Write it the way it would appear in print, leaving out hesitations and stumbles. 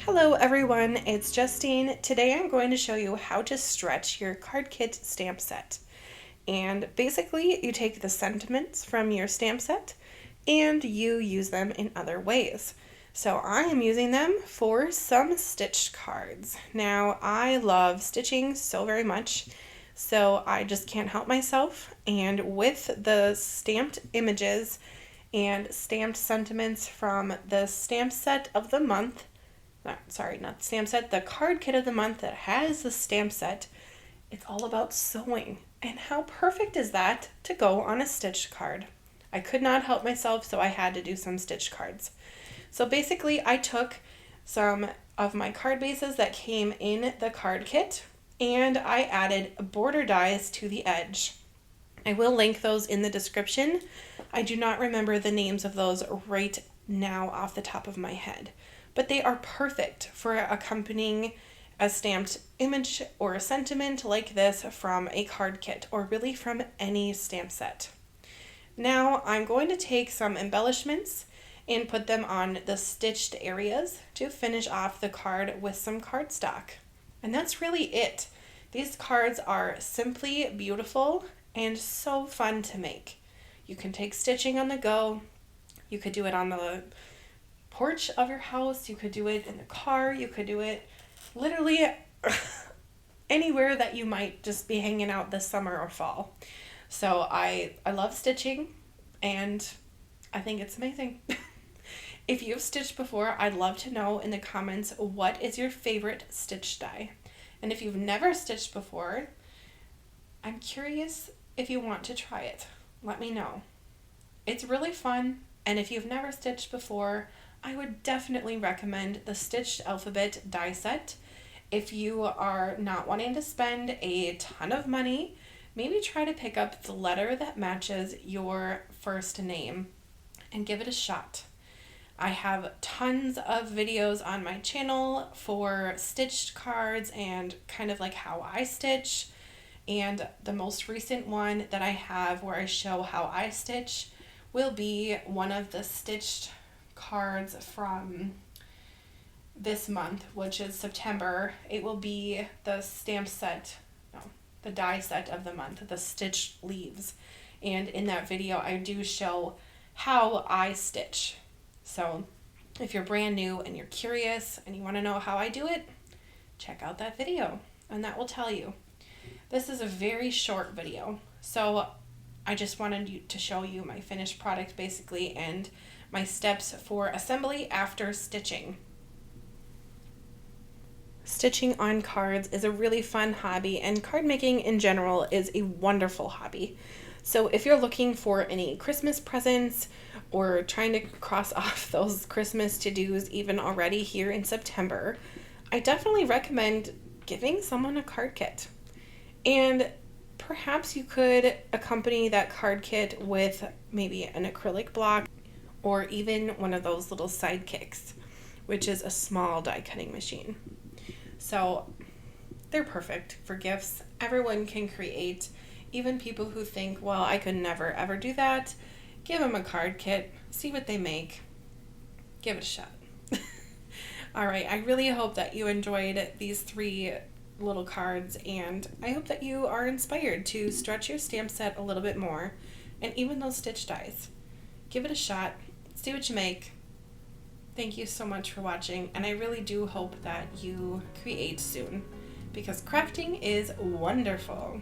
Hello everyone, it's Justine. Today I'm going to show you how to stretch your card kit stamp set. And basically you take the sentiments from your stamp set and you use them in other ways. So I am using them for some stitched cards. Now I love stitching so very much, so I just can't help myself. And with the stamped images and stamped sentiments from the stamp set of the month, not the stamp set, the card kit of the month that has the stamp set, it's all about sewing. And how perfect is that to go on a stitched card? I could not help myself, so I had to do some stitched cards. So basically, I took some of my card bases that came in the card kit and I added border dies to the edge. I will link those in the description. I do not remember the names of those right now off the top of my head, but they are perfect for accompanying a stamped image or a sentiment like this from a card kit or really from any stamp set. Now I'm going to take some embellishments and put them on the stitched areas to finish off the card with some cardstock. And that's really it. These cards are simply beautiful and so fun to make. You can take stitching on the go. You could do it on the porch of your house. You could do it in the car. You could do it literally anywhere that you might just be hanging out this summer or fall. So I love stitching and I think it's amazing. If you've stitched before, I'd love to know in the comments what is your favorite stitch die. And if you've never stitched before, I'm curious if you want to try it. Let me know. It's really fun, and if you've never stitched before, I would definitely recommend the Stitched Alphabet die set. If you are not wanting to spend a ton of money, maybe try to pick up the letter that matches your first name and give it a shot. I have tons of videos on my channel for stitched cards and kind of like how I stitch. And the most recent one that I have where I show how I stitch will be one of the stitched cards from this month, which is September. It will be the the die set of the month, the stitched leaves. And in that video, I do show how I stitch. So if you're brand new and you're curious and you want to know how I do it, check out that video and that will tell you. This is a very short video, so I just wanted to show you my finished product basically and my steps for assembly after stitching. Stitching on cards is a really fun hobby, and card making in general is a wonderful hobby. So if you're looking for any Christmas presents or trying to cross off those Christmas to-dos even already here in September, I definitely recommend giving someone a card kit. And perhaps you could accompany that card kit with maybe an acrylic block or even one of those little sidekicks, which is a small die cutting machine. So they're perfect for gifts. Everyone can create, even people who think, well, I could never ever do that. Give them a card kit, see what they make, give it a shot. All right, I really hope that you enjoyed these 3 little cards, and I hope that you are inspired to stretch your stamp set a little bit more, and even those stitch dies. Give it a shot, see what you make. Thank you so much for watching, and I really do hope that you create soon, because crafting is wonderful.